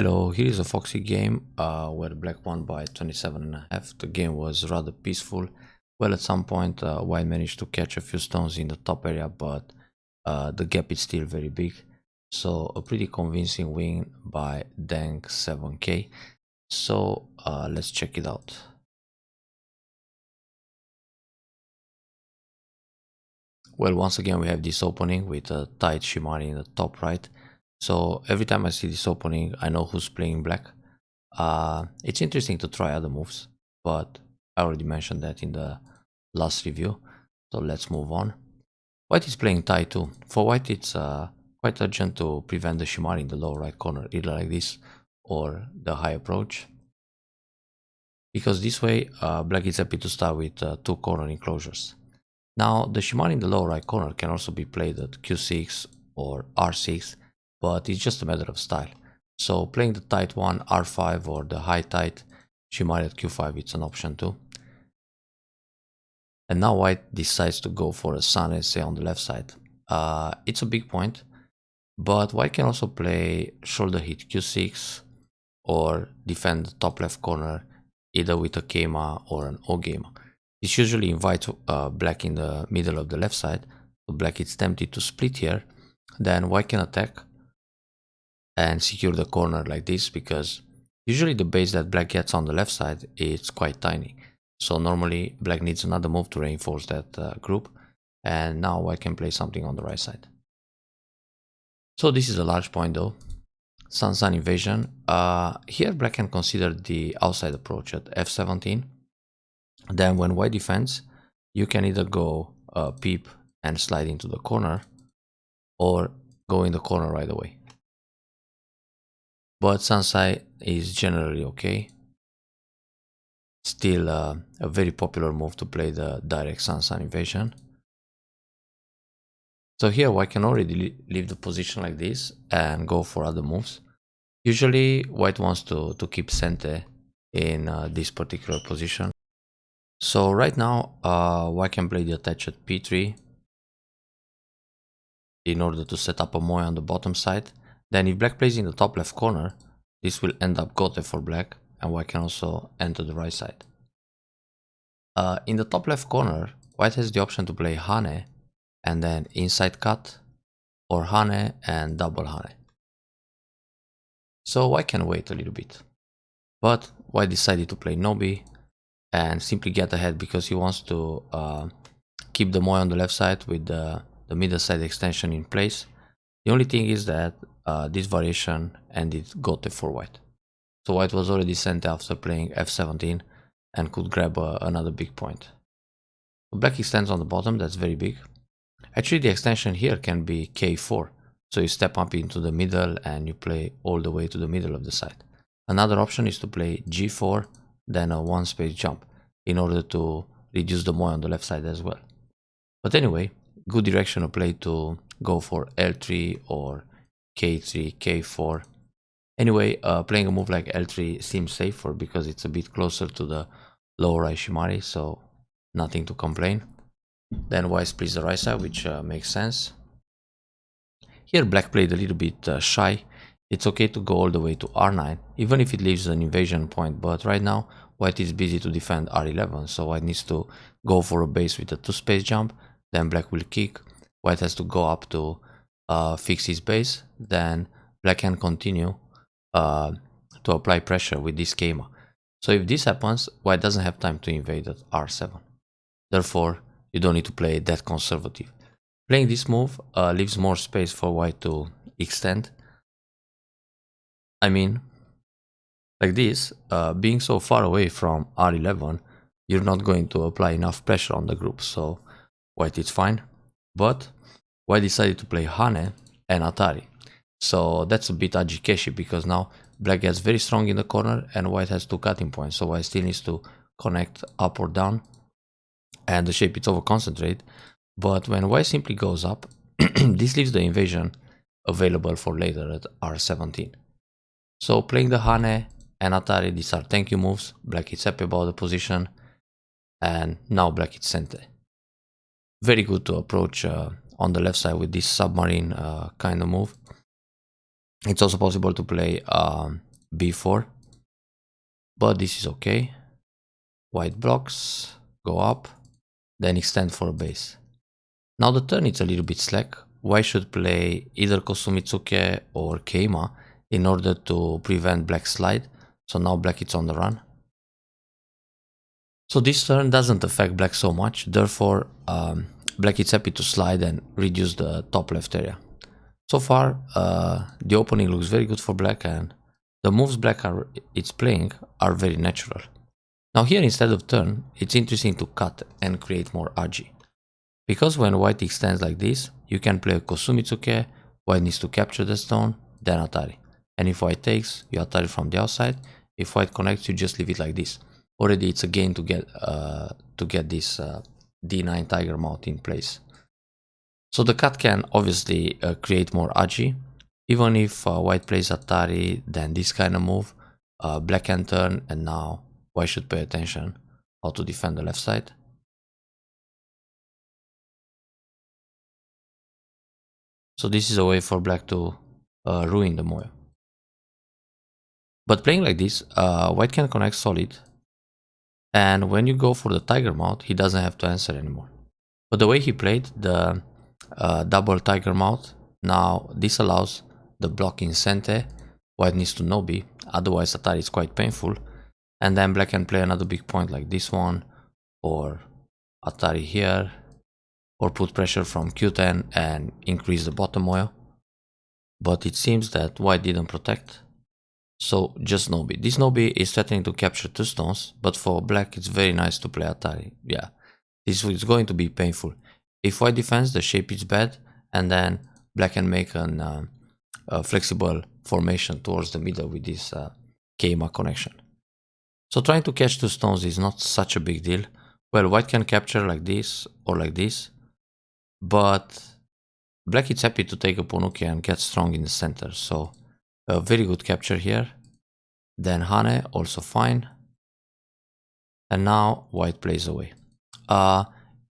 Hello, here is a Foxxy game where black won by 27.5. The game was rather peaceful. Well, at some point white managed to catch a few stones in the top area, but the gap is still very big. So a pretty convincing win by denc7k. So let's check it out. Well, once again we have this opening with a tight shimari in the top right. So every time I see this opening, I know who's playing black. It's interesting to try other moves, but I already mentioned that in the last review. So let's move on. White is playing tight too. For white, it's quite urgent to prevent the shimari in the lower right corner, either like this or the high approach. Because this way, black is happy to start with two corner enclosures. Now, the shimari in the lower right corner can also be played at q6 or r6, but it's just a matter of style. So playing the tight one, r5, or the high tight shimari at q5, it's an option too. And now white decides to go for a sun, say on the left side. It's a big point, but white can also play shoulder hit q6 or defend the top left corner either with a kema or an ogema. This usually invites black in the middle of the left side, so black is tempted to split here. Then white can attack and secure the corner like this, because usually the base that black gets on the left side is quite tiny. So normally black needs another move to reinforce that group, and now white can play something on the right side. So this is a large point though. Sun invasion. Here black can consider the outside approach at f17. Then when white defends, you can either go peep and slide into the corner, or go in the corner right away. But Sansai is generally okay. Still a very popular move to play the direct Sun invasion. So here white can already leave the position like this and go for other moves. Usually white wants to keep Sente in this particular position. So right now white can play the attach at p3 in order to set up a moe on the bottom side. Then if black plays in the top left corner, this will end up gote for black, and white can also enter the right side. In the top left corner, white has the option to play hane and then inside cut, or hane and double hane. So white can wait a little bit, but white decided to play nobi and simply get ahead because he wants to keep the moe on the left side with the middle side extension in place. The only thing is that this variation ended gote for white. So white was already sent after playing f17 and could grab another big point. Black extends on the bottom, that's very big. Actually, the extension here can be k4. So you step up into the middle and you play all the way to the middle of the side. Another option is to play g4, then a one space jump, in order to reduce the moe on the left side as well. But anyway, good direction of play to go for L3 or K3, K4. Anyway, playing a move like L3 seems safer because it's a bit closer to the lower right shimari, so nothing to complain. Then white splits the right side, which makes sense. Here black played a little bit shy. It's okay to go all the way to R9, even if it leaves an invasion point, but right now white is busy to defend R11, so white needs to go for a base with a two space jump, then black will kick, white has to go up to fix his base, then black can continue to apply pressure with this kema. So if this happens, white doesn't have time to invade at R7. Therefore, you don't need to play that conservative. Playing this move leaves more space for white to extend. I mean, like this, being so far away from R11, you're not going to apply enough pressure on the group, so white is fine. But white decided to play hane and atari. So that's a bit ajikeshi, because now black gets very strong in the corner and white has two cutting points, so white still needs to connect up or down, and the shape is over concentrate. But when white simply goes up, this leaves the invasion available for later at R17. So playing the hane and atari, these are thank you moves. Black is happy about the position, and now black is sente. Very good to approach on the left side with this submarine kind of move. It's also possible to play b4, but this is okay. White blocks, go up, then extend for a base. Now the turn is a little bit slack. White should play either Kosumitsuke or Keima in order to prevent black's slide. So now black is on the run. So this turn doesn't affect black so much, therefore black is happy to slide and reduce the top left area. So far the opening looks very good for black, and the moves black is playing are very natural. Now here, instead of turn, it's interesting to cut and create more RG. Because when white extends like this, you can play a Kosumitsuke, white needs to capture the stone, then Atari. And if white takes, you Atari from the outside. If white connects, you just leave it like this. Already it's a gain to get this D9 tiger mount in place. So the cut can obviously create more RG. Even if white plays Atari, then this kind of move, black can turn, and now white should pay attention how to defend the left side. So this is a way for black to ruin the moyo. But playing like this, white can connect solid, and when you go for the tiger mount, he doesn't have to answer anymore. But the way he played the double tiger mount, now this allows the block in Sente. White needs to Nobi, otherwise Atari is quite painful. And then black can play another big point like this one, or Atari here, or put pressure from Q10 and increase the bottom moyo. But it seems that white didn't protect, so just Nobi. This Nobi is threatening to capture 2 stones, but for black it's very nice to play Atari. Yeah, this is going to be painful. If white defends, the shape is bad, and then black can make a flexible formation towards the middle with this Keima connection. So trying to catch 2 stones is not such a big deal. Well, white can capture like this or like this, but black is happy to take a Ponuki and get strong in the center. So a very good capture here. Then Hane, also fine. And now white plays away.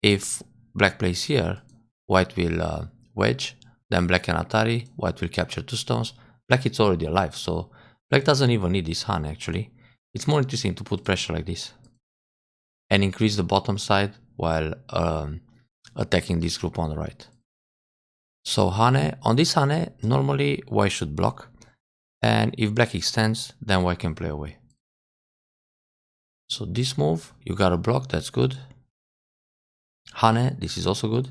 If black plays here, white will wedge, then black can Atari, white will capture 2 stones. Black is already alive, so black doesn't even need this Hane actually. It's more interesting to put pressure like this and increase the bottom side while attacking this group on the right. So Hane, on this Hane, normally white should block, and if black extends, then white can play away. So this move, you got a block, that's good. Hane, this is also good.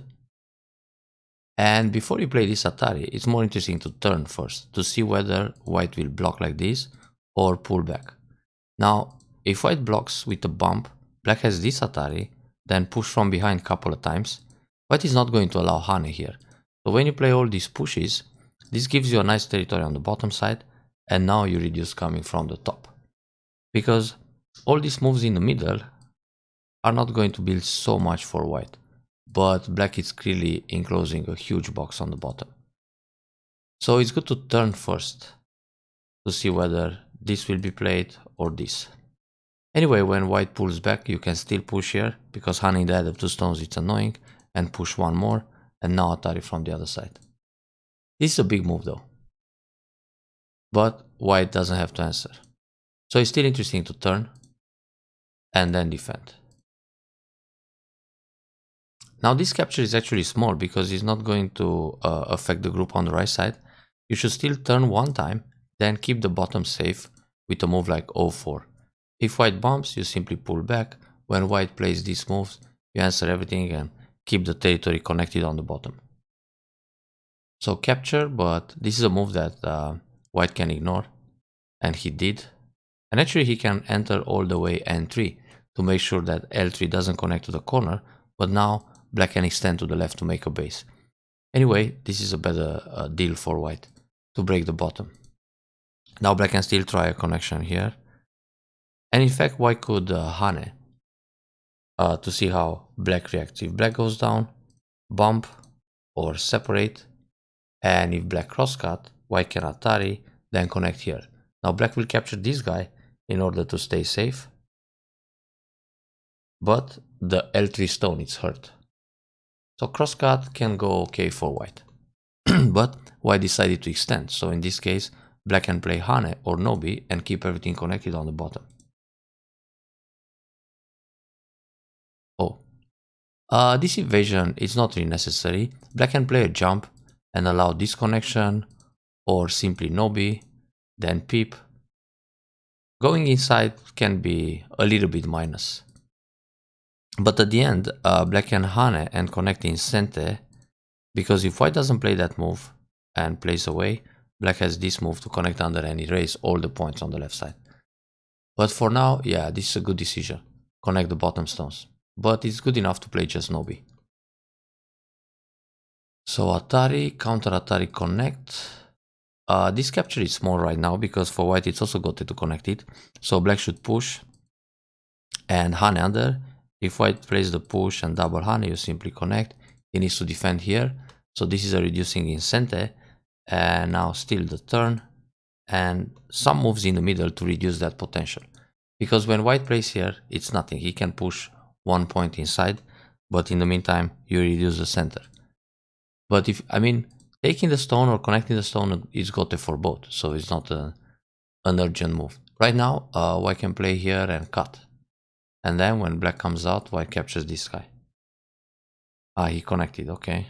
And before you play this Atari, it's more interesting to turn first, to see whether white will block like this or pull back. Now, if white blocks with a bump, black has this Atari, then push from behind a couple of times. White is not going to allow Hane here. So when you play all these pushes, this gives you a nice territory on the bottom side, and now you reduce coming from the top. Because all these moves in the middle are not going to build so much for white, but black is clearly enclosing a huge box on the bottom. So it's good to turn first to see whether this will be played or this. Anyway, when white pulls back, you can still push here, because Hane in the head of 2 stones it's annoying, and push one more, and now Atari from the other side. This is a big move though, but white doesn't have to answer. So it's still interesting to turn and then defend. Now this capture is actually small because it's not going to affect the group on the right side. You should still turn one time, then keep the bottom safe with a move like O4. If white bumps, you simply pull back. When white plays these moves, you answer everything and keep the territory connected on the bottom. So capture, but this is a move that white can ignore, and he did. And actually he can enter all the way N3 to make sure that L3 doesn't connect to the corner, but now black can extend to the left to make a base. Anyway, this is a better deal for white to break the bottom. Now black can still try a connection here. And in fact, white could Hane to see how black reacts. If black goes down, bump or separate, and if black crosscut, white can Atari, then connect here. Now black will capture this guy in order to stay safe, but the L3 stone is hurt. So crosscut can go okay for white, but white decided to extend. So in this case, black can play Hane or Nobi and keep everything connected on the bottom. Oh, this invasion is not really necessary. Black can play a jump and allow disconnection, or simply Nobi, then peep. Going inside can be a little bit minus. But at the end, black can Hane and connect in Sente, because if white doesn't play that move and plays away, black has this move to connect under and erase all the points on the left side. But for now, yeah, this is a good decision. Connect the bottom stones. But it's good enough to play just Nobi. So Atari, counter Atari, connect. This capture is small right now because for white it's also got to connect it. So black should push and Hane under. If white plays the push and double Hane, you simply connect. He needs to defend here. So this is a reducing in Sente. And now still the turn. And some moves in the middle to reduce that potential. Because when white plays here, it's nothing. He can push 1 point inside. But in the meantime, you reduce the center. But if, I mean, taking the stone or connecting the stone is gote for both. So it's not an urgent move. Right now, white can play here and cut. And then when black comes out, white captures this guy. Ah, he connected, okay.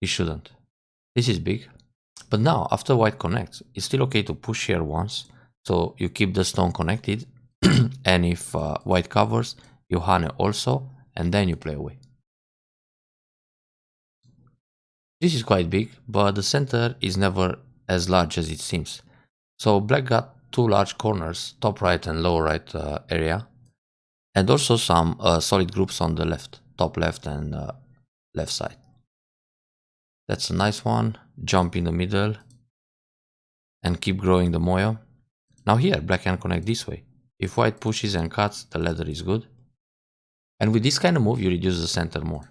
He shouldn't. This is big. But now, after white connects, it's still okay to push here once. So you keep the stone connected. And if white covers, you Hane also. And then you play away. This is quite big, but the center is never as large as it seems. So black got two large corners, top right and lower right area. And also some solid groups on the left, top left and left side. That's a nice one. Jump in the middle and keep growing the moyo. Now here, black can connect this way. If white pushes and cuts, the ladder is good. And with this kind of move, you reduce the center more.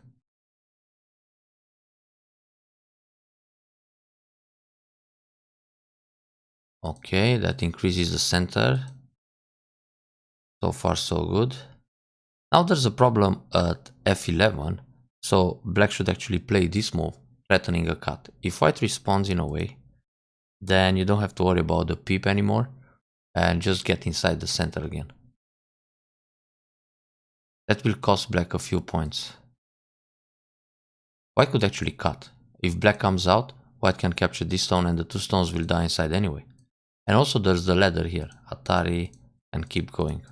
Okay, that increases the center. So far, so good. Now there's a problem at f11. So black should actually play this move, threatening a cut. If white responds in a way, then you don't have to worry about the peep anymore and just get inside the center again. That will cost black a few points. White could actually cut. If black comes out, white can capture this stone and the two stones will die inside anyway. And also there's the ladder here, Atari, and keep going.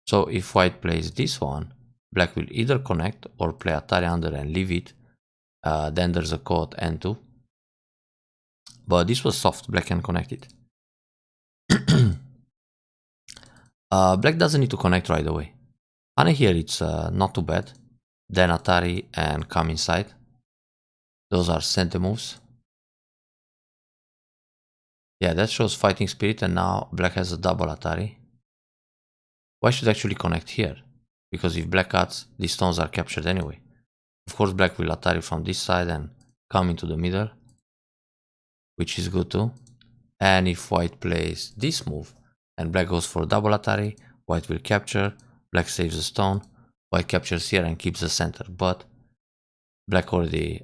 So if white plays this one, black will either connect or play Atari under and leave it. Then there's a code N2. But this was soft, black can connect it. Black doesn't need to connect right away. Hane here, it's not too bad. Then Atari and come inside. Those are Sente moves. Yeah, that shows fighting spirit, and now black has a double Atari. Why should actually connect here? Because if black cuts, these stones are captured anyway. Of course, black will Atari from this side and come into the middle, which is good too. And if white plays this move and black goes for double Atari, white will capture, black saves the stone, white captures here and keeps the center. But black already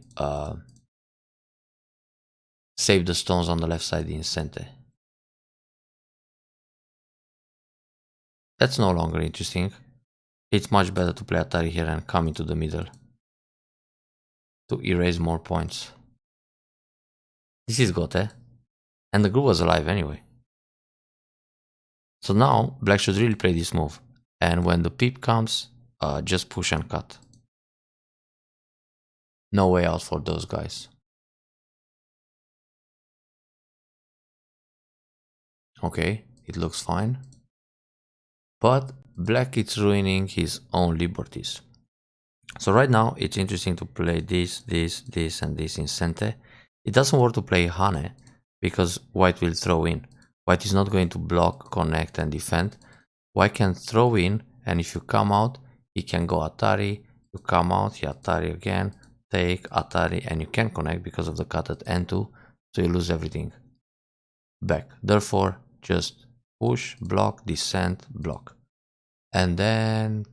saved the stones on the left side in Sente. That's no longer interesting. It's much better to play Atari here and come into the middle to erase more points. This is gote, and the group was alive anyway. So now black should really play this move, and when the peep comes, just push and cut. No way out for those guys. Okay, it looks fine. But black is ruining his own liberties. So right now it's interesting to play this, and this in Sente. It doesn't work to play Hane because white will throw in. White is not going to block, connect and defend. White can throw in, and if you come out, he can go Atari. You come out, he Atari again, take Atari, and you can connect because of the cut at N2, so you lose everything back. Therefore, just push, block, descend, block. And then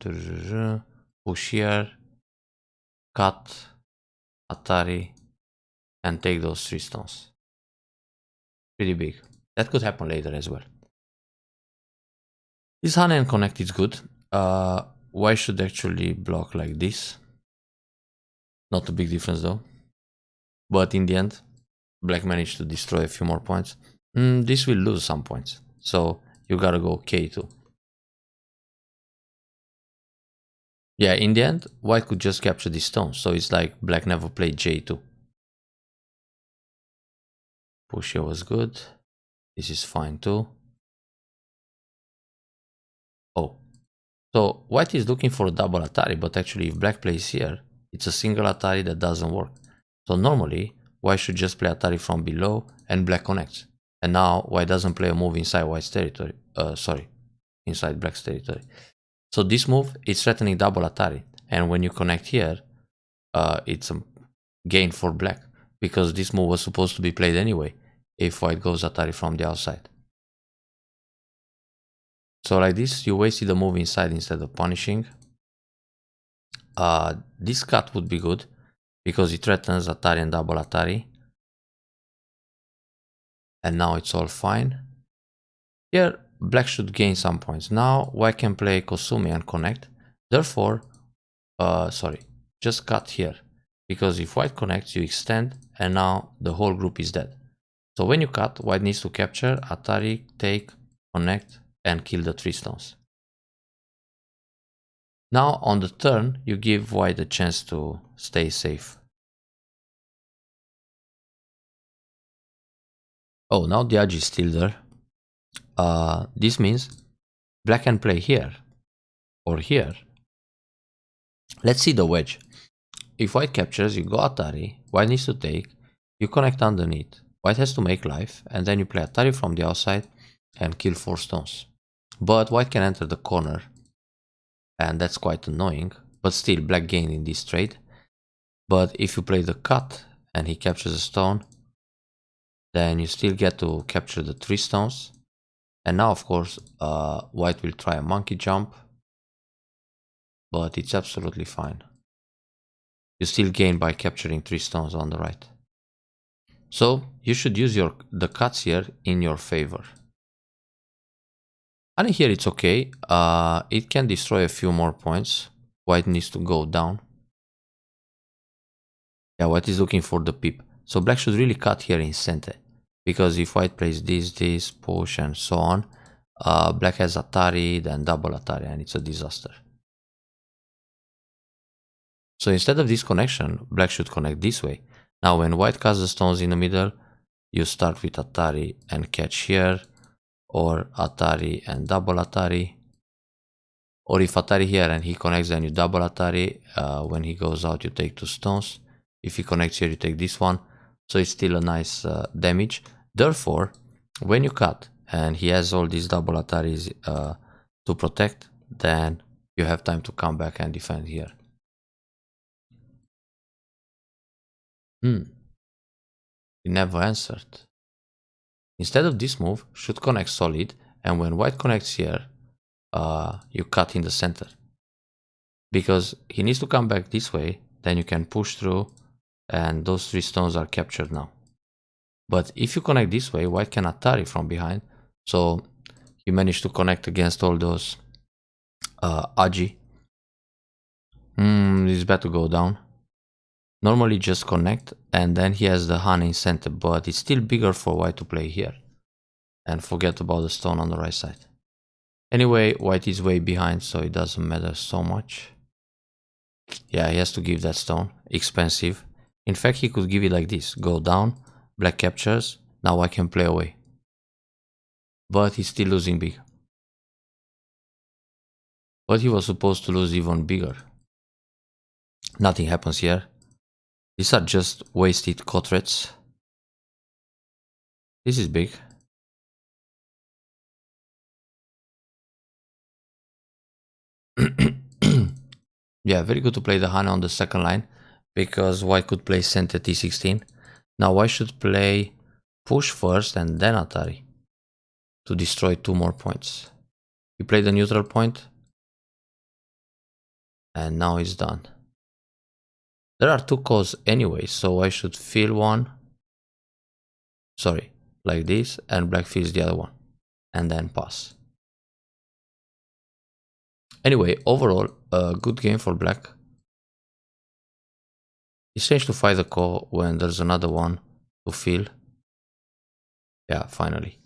push here, cut, Atari, and take those 3 stones. Pretty big. That could happen later as well. This Hane and connect is good. White should actually block like this. Not a big difference though. But in the end, black managed to destroy a few more points. This will lose some points. So you gotta go K2. Yeah, in the end, white could just capture this stone. So it's like black never played J2. Push here was good. This is fine too. Oh. So white is looking for a double Atari, but actually if black plays here, it's a single Atari that doesn't work. So normally, white should just play Atari from below and black connects. And now white doesn't play a move inside white's territory. Inside black's territory. So this move is threatening double Atari. And when you connect here, it's a gain for black. Because this move was supposed to be played anyway, if white goes Atari from the outside. So like this, you wasted the move inside instead of punishing. This cut would be good, because it threatens Atari and double Atari. And now it's all fine. Here, black should gain some points. Now, white can play Kosumi and connect. Therefore, just cut here. Because if white connects, you extend, and now the whole group is dead. So when you cut, white needs to capture, Atari, take, connect, and kill the 3 stones. Now on the turn, you give white a chance to stay safe. Oh, now the edge is still there. This means black can play here or here. Let's see the wedge. If white captures, you go Atari, white needs to take, you connect underneath. White has to make life, and then you play Atari from the outside and kill 4 stones. But white can enter the corner, and that's quite annoying. But still, black gained in this trade. But if you play the cut and he captures a stone, then you still get to capture the 3 stones. And now, of course, white will try a monkey jump, but it's absolutely fine. You still gain by capturing 3 stones on the right. So you should use the cuts here in your favor. And here it's okay. It can destroy a few more points. White needs to go down. Yeah, white is looking for the pip. So black should really cut here in center. Because if white plays this, push, and so on, black has Atari, then double Atari, and it's a disaster. So instead of this connection, black should connect this way. Now when white cuts the stones in the middle, you start with Atari and catch here, or Atari and double Atari. Or if Atari here and he connects, then you double Atari. When he goes out, you take 2 stones. If he connects here, you take this one. So it's still a nice damage. Therefore, when you cut and he has all these double Ataris to protect, then you have time to come back and defend here. He never answered. Instead of this move, should connect solid, and when white connects here, you cut in the center. Because he needs to come back this way, then you can push through, and those 3 stones are captured now. But if you connect this way, white can Atari from behind, so you manage to connect against all those Aji. It's bad to go down. Normally just connect, and then he has the Hane in center, but it's still bigger for white to play here. And forget about the stone on the right side. Anyway, white is way behind, so it doesn't matter so much. Yeah, he has to give that stone. Expensive. In fact, he could give it like this. Go down, black captures, now I can play away. But he's still losing big. But he was supposed to lose even bigger. Nothing happens here. These are just wasted quadrants. This is big. Yeah, very good to play the Hane on the second line, because white could play center t16. Now white should play push first and then Atari to destroy 2 more points. He played the neutral point, and now it's done. There are two calls anyway, so I should fill one. Sorry, like this, and black fills the other one, and then pass. Anyway, overall, a good game for black. It's strange to fight the call when there's another one to fill. Yeah, finally.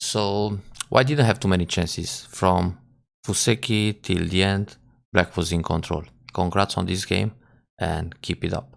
So, white didn't have too many chances. From Fuseki till the end, black was in control. Congrats on this game and keep it up.